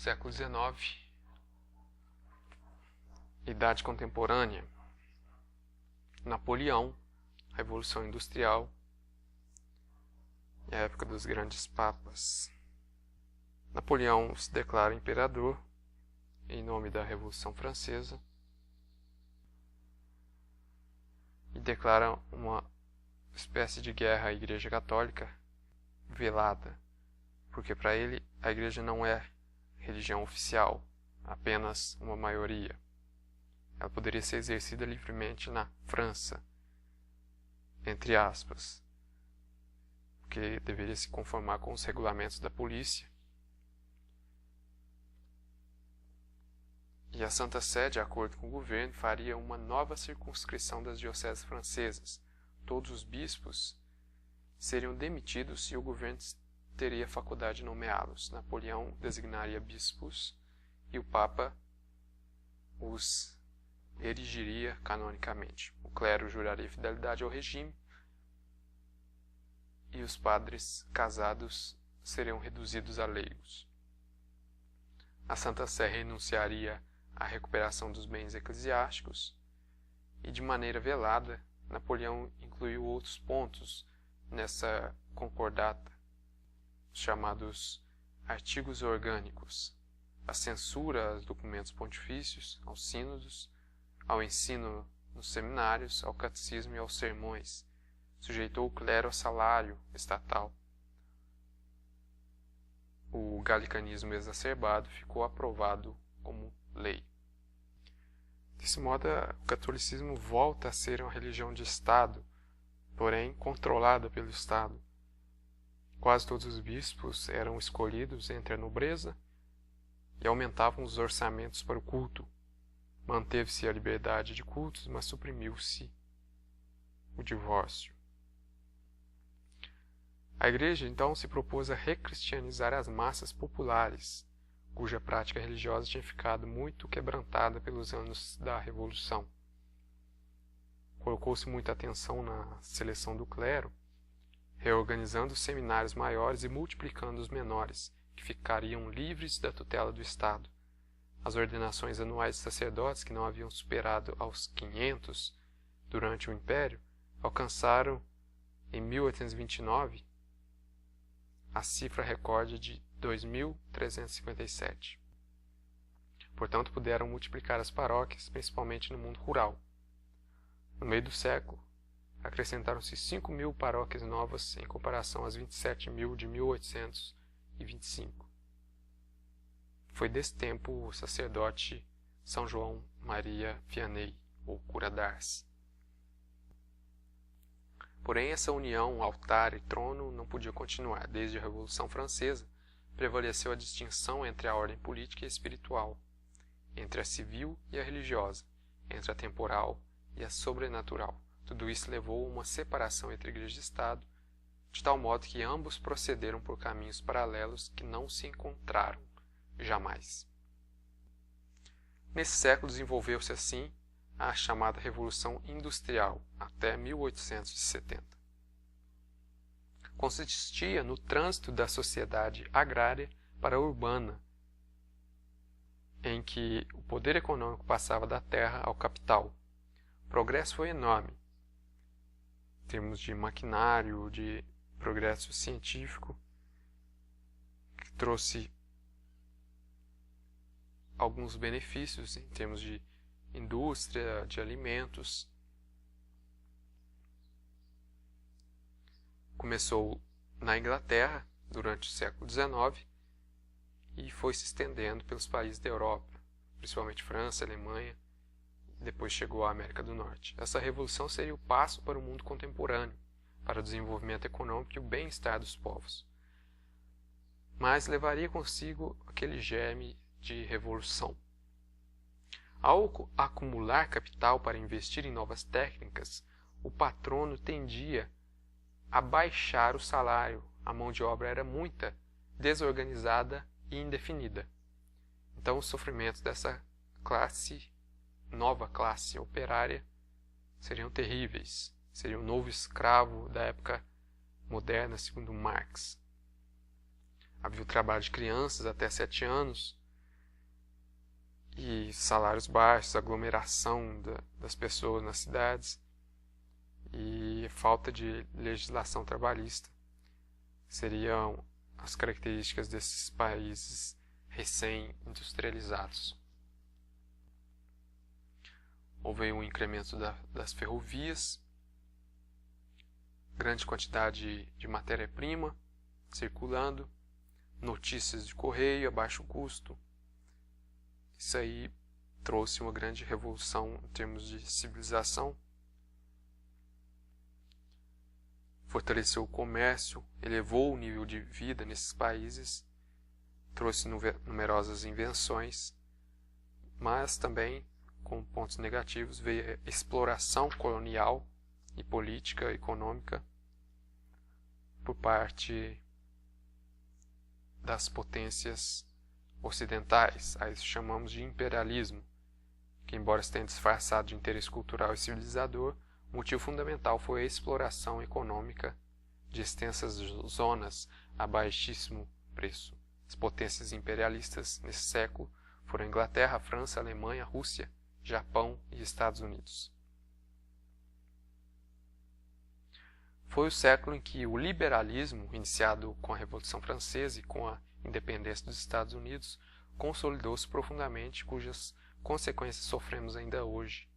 século XIX, Idade Contemporânea, Napoleão, Revolução Industrial e a época dos grandes papas. Napoleão se declara imperador em nome da Revolução Francesa e declara uma espécie de guerra à Igreja Católica velada, porque para ele a Igreja não é religião oficial, apenas uma maioria. Ela poderia ser exercida livremente na França, entre aspas, porque deveria se conformar com os regulamentos da polícia. E a Santa Sé, de acordo com o governo, faria uma nova circunscrição das dioceses francesas. Todos os bispos seriam demitidos e o governo teria faculdade de nomeá-los. Napoleão designaria bispos e o Papa os erigiria canonicamente. O clero juraria fidelidade ao regime e os padres casados seriam reduzidos a leigos. A Santa Sé renunciaria à recuperação dos bens eclesiásticos e, de maneira velada, Napoleão incluiu outros pontos nessa concordata, chamados artigos orgânicos: a censura aos documentos pontifícios, aos sínodos, ao ensino nos seminários, ao catecismo e aos sermões. Sujeitou o clero a salário estatal. O galicanismo exacerbado ficou aprovado como lei. Desse modo, o catolicismo volta a ser uma religião de Estado, porém controlada pelo Estado. Quase todos os bispos eram escolhidos entre a nobreza e aumentavam os orçamentos para o culto. Manteve-se a liberdade de cultos, mas suprimiu-se o divórcio. A Igreja, então, se propôs a recristianizar as massas populares, cuja prática religiosa tinha ficado muito quebrantada pelos anos da Revolução. Colocou-se muita atenção na seleção do clero, reorganizando os seminários maiores e multiplicando os menores, que ficariam livres da tutela do Estado. As ordenações anuais de sacerdotes, que não haviam superado aos 500 durante o Império, alcançaram, em 1829, a cifra recorde de 2.357. Portanto, puderam multiplicar as paróquias, principalmente no mundo rural. No meio do século, acrescentaram-se 5.000 paróquias novas em comparação às 27.000 de 1825. Foi desse tempo o sacerdote São João Maria Vianney, ou Cura d'Ars. Porém, essa união altar e trono não podia continuar. Desde a Revolução Francesa, prevaleceu a distinção entre a ordem política e espiritual, entre a civil e a religiosa, entre a temporal e a sobrenatural. Tudo isso levou a uma separação entre Igreja e Estado, de tal modo que ambos procederam por caminhos paralelos que não se encontraram jamais. Nesse século desenvolveu-se assim a chamada Revolução Industrial, até 1870. Consistia no trânsito da sociedade agrária para a urbana, em que o poder econômico passava da terra ao capital. O progresso foi enorme, em termos de maquinário, de progresso científico, que trouxe alguns benefícios em termos de indústria, de alimentos. Começou na Inglaterra durante o século XIX e foi se estendendo pelos países da Europa, principalmente França, Alemanha, e depois chegou à América do Norte. Essa revolução seria o passo para o mundo contemporâneo, para o desenvolvimento econômico e o bem-estar dos povos. Mas levaria consigo aquele germe de revolução. Ao acumular capital para investir em novas técnicas, o patrono tendia a baixar o salário. A mão de obra era muita, desorganizada e indefinida. Então os sofrimentos dessa nova classe operária, seriam terríveis. Seria o novo escravo da época moderna, segundo Marx. Havia o trabalho de crianças até 7 anos, e salários baixos, aglomeração das pessoas nas cidades e falta de legislação trabalhista seriam as características desses países recém-industrializados. Houve um incremento das ferrovias, grande quantidade de matéria-prima circulando, notícias de correio a baixo custo. Isso aí trouxe uma grande revolução em termos de civilização. Fortaleceu o comércio, elevou o nível de vida nesses países, trouxe numerosas invenções, mas também, com pontos negativos, veio a exploração colonial e política, econômica, por parte das potências ocidentais. A isso chamamos de imperialismo, que, embora tenha disfarçado de interesse cultural e civilizador, o motivo fundamental foi a exploração econômica de extensas zonas a baixíssimo preço. As potências imperialistas nesse século foram a Inglaterra, a França, a Alemanha, a Rússia, Japão e Estados Unidos. Foi o século em que o liberalismo, iniciado com a Revolução Francesa e com a independência dos Estados Unidos, consolidou-se profundamente, cujas consequências sofremos ainda hoje,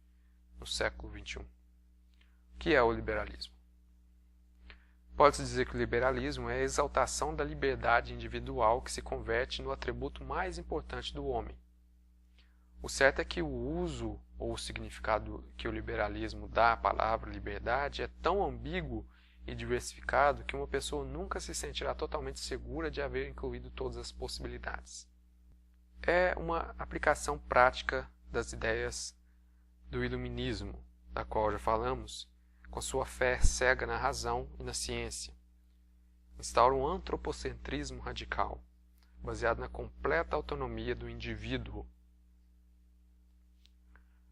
no século XXI. O que é o liberalismo? Pode-se dizer que o liberalismo é a exaltação da liberdade individual que se converte no atributo mais importante do homem. O certo é que o uso ou o significado que o liberalismo dá à palavra liberdade é tão ambíguo e diversificado que uma pessoa nunca se sentirá totalmente segura de haver incluído todas as possibilidades. É uma aplicação prática das ideias do iluminismo, da qual já falamos, com sua fé cega na razão e na ciência. Instaura um antropocentrismo radical, baseado na completa autonomia do indivíduo.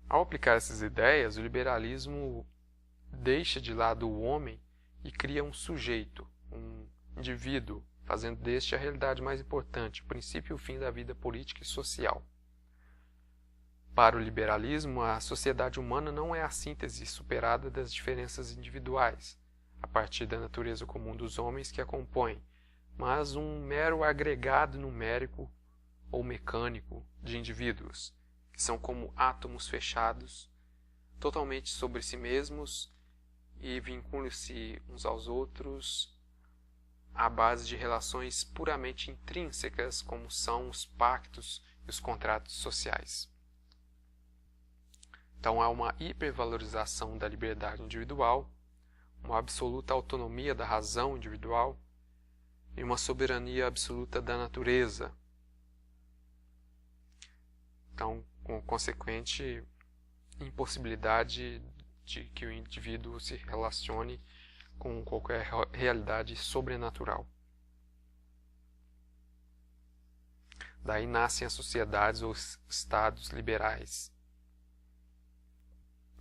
Ao aplicar essas ideias, o liberalismo deixa de lado o homem e cria um sujeito, um indivíduo, fazendo deste a realidade mais importante, o princípio e o fim da vida política e social. Para o liberalismo, a sociedade humana não é a síntese superada das diferenças individuais, a partir da natureza comum dos homens que a compõem, mas um mero agregado numérico ou mecânico de indivíduos, que são como átomos fechados, totalmente sobre si mesmos e vinculam-se uns aos outros à base de relações puramente intrínsecas, como são os pactos e os contratos sociais. Então há uma hipervalorização da liberdade individual, uma absoluta autonomia da razão individual e uma soberania absoluta da natureza. Então, com consequente impossibilidade de que o indivíduo se relacione com qualquer realidade sobrenatural. Daí nascem as sociedades ou estados liberais,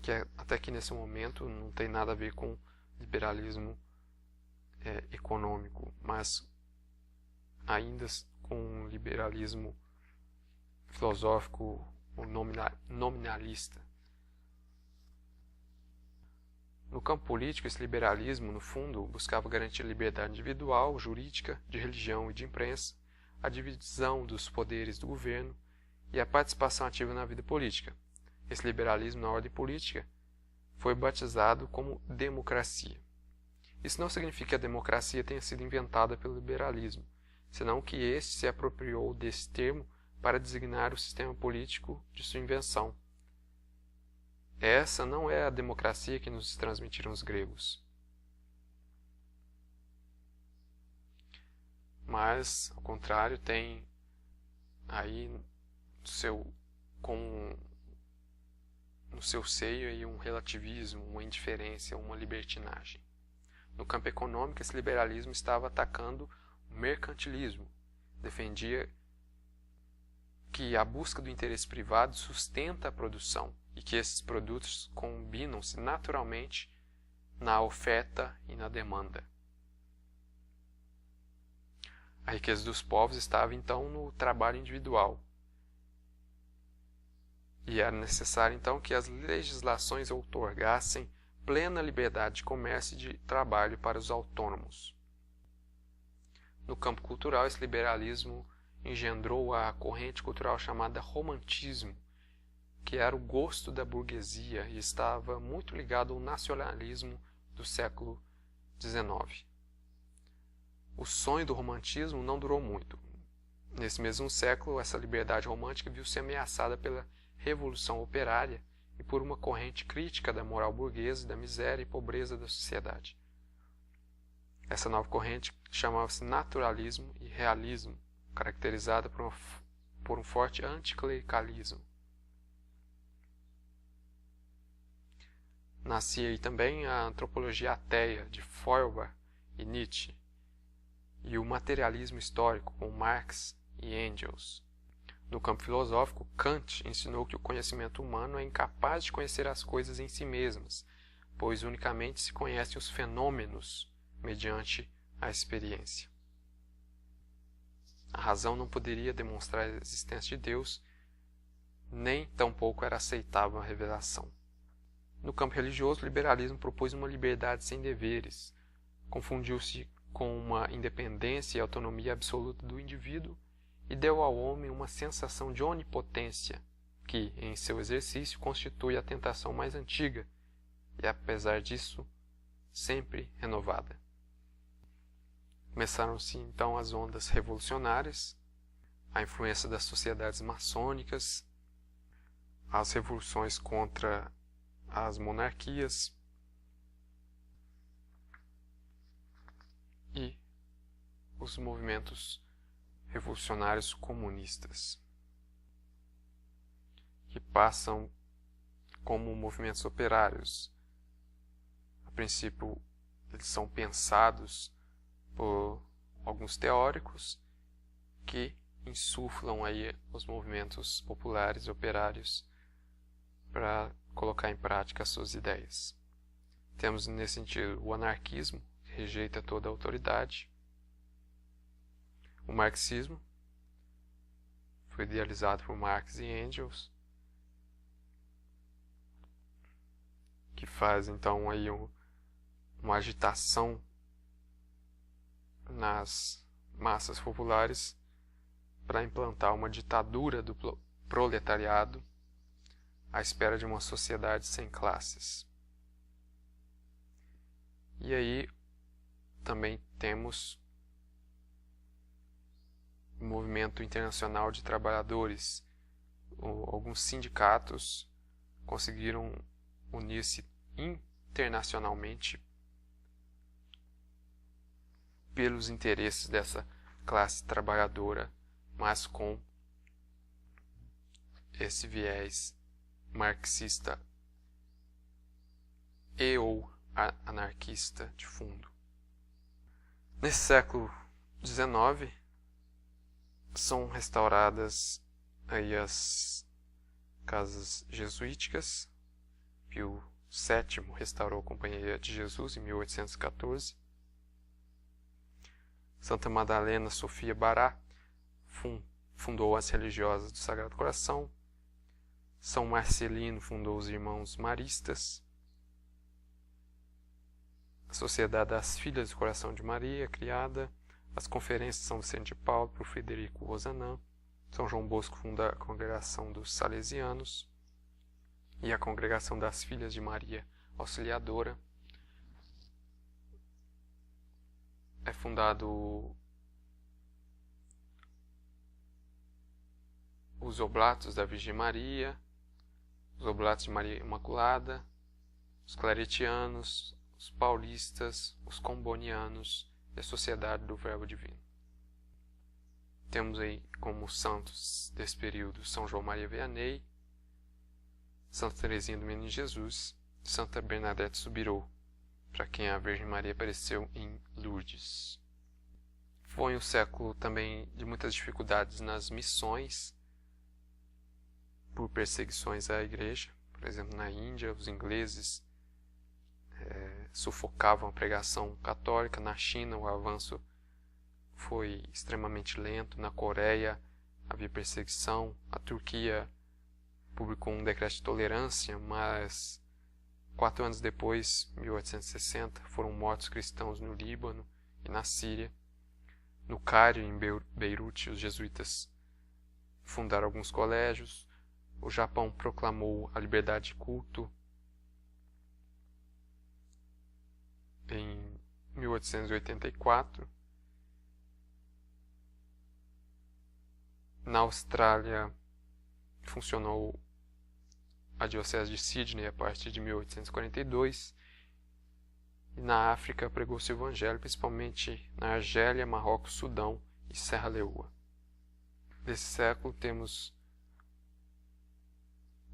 que até que nesse momento não tem nada a ver com liberalismo econômico, mas ainda com liberalismo filosófico ou nominalista. No campo político, esse liberalismo, no fundo, buscava garantir a liberdade individual, jurídica, de religião e de imprensa, a divisão dos poderes do governo e a participação ativa na vida política. Esse liberalismo na ordem política foi batizado como democracia. Isso não significa que a democracia tenha sido inventada pelo liberalismo, senão que este se apropriou desse termo para designar o sistema político de sua invenção. Essa não é a democracia que nos transmitiram os gregos. Mas, ao contrário, tem aí no seu seio aí um relativismo, uma indiferença, uma libertinagem. No campo econômico, esse liberalismo estava atacando o mercantilismo. Defendia que a busca do interesse privado sustenta a produção e que esses produtos combinam-se naturalmente na oferta e na demanda. A riqueza dos povos estava então no trabalho individual. E era necessário então que as legislações outorgassem plena liberdade de comércio e de trabalho para os autônomos. No campo cultural, esse liberalismo engendrou a corrente cultural chamada romantismo, que era o gosto da burguesia e estava muito ligado ao nacionalismo do século XIX. O sonho do romantismo não durou muito. Nesse mesmo século, essa liberdade romântica viu-se ameaçada pela Revolução Operária e por uma corrente crítica da moral burguesa, da miséria e pobreza da sociedade. Essa nova corrente chamava-se naturalismo e realismo, caracterizada por um forte anticlericalismo. Nascia aí também a antropologia ateia de Feuerbach e Nietzsche, e o materialismo histórico com Marx e Engels. No campo filosófico, Kant ensinou que o conhecimento humano é incapaz de conhecer as coisas em si mesmas, pois unicamente se conhecem os fenômenos mediante a experiência. A razão não poderia demonstrar a existência de Deus, nem tampouco era aceitável a revelação. No campo religioso, o liberalismo propôs uma liberdade sem deveres, confundiu-se com uma independência e autonomia absoluta do indivíduo e deu ao homem uma sensação de onipotência, que, em seu exercício, constitui a tentação mais antiga e, apesar disso, sempre renovada. Começaram-se então as ondas revolucionárias, a influência das sociedades maçônicas, as revoluções contra as monarquias e os movimentos revolucionários comunistas, que passam como movimentos operários. A princípio, eles são pensados por alguns teóricos que insuflam aí os movimentos populares operários para colocar em prática as suas ideias. Temos nesse sentido o anarquismo, que rejeita toda a autoridade. O marxismo foi idealizado por Marx e Engels, que faz então aí uma agitação nas massas populares para implantar uma ditadura do proletariado à espera de uma sociedade sem classes. E aí também temos o movimento internacional de trabalhadores. Alguns sindicatos conseguiram unir-se internacionalmente pelos interesses dessa classe trabalhadora, mas com esse viés marxista e ou anarquista de fundo. Nesse século XIX são restauradas aí as casas jesuíticas. Pio VII restaurou a Companhia de Jesus em 1814. Santa Madalena Sofia Bará fundou as Religiosas do Sagrado Coração. São Marcelino fundou os Irmãos Maristas. A Sociedade das Filhas do Coração de Maria, criada. As Conferências de São Vicente de Paulo por Frederico Rosanã. São João Bosco funda a Congregação dos Salesianos e a Congregação das Filhas de Maria Auxiliadora. É fundado os Oblatos da Virgem Maria, os Oblatos de Maria Imaculada, os Claretianos, os Paulistas, os Combonianos e a Sociedade do Verbo Divino. Temos aí como santos desse período São João Maria Vianney, Santa Teresinha do Menino Jesus e Santa Bernadette Soubirous, para quem a Virgem Maria apareceu em Lourdes. Foi um século também de muitas dificuldades nas missões, por perseguições à igreja. Por exemplo, na Índia, os ingleses sufocavam a pregação católica. Na China, o avanço foi extremamente lento. Na Coreia, havia perseguição. A Turquia publicou um decreto de tolerância, mas 4 anos depois, 1860, foram mortos cristãos no Líbano e na Síria. No Cairo, em Beirute, os jesuítas fundaram alguns colégios. O Japão proclamou a liberdade de culto em 1884. Na Austrália, funcionou a Diocese de Sydney a partir de 1842. E na África, pregou-se o Evangelho, principalmente na Argélia, Marrocos, Sudão e Serra Leoa. Nesse século, temos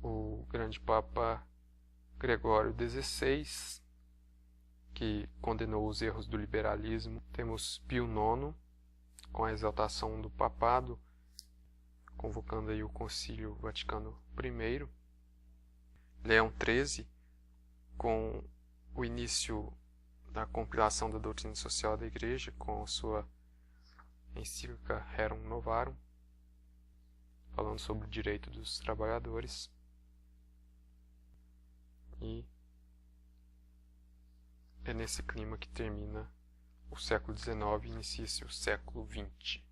o grande Papa Gregório XVI, que condenou os erros do liberalismo. Temos Pio IX, com a exaltação do papado, convocando aí o Concílio Vaticano I. Leão XIII, com o início da compilação da doutrina social da Igreja, com a sua encíclica Rerum Novarum, falando sobre o direito dos trabalhadores. E é nesse clima que termina o século XIX e inicia-se o século XX.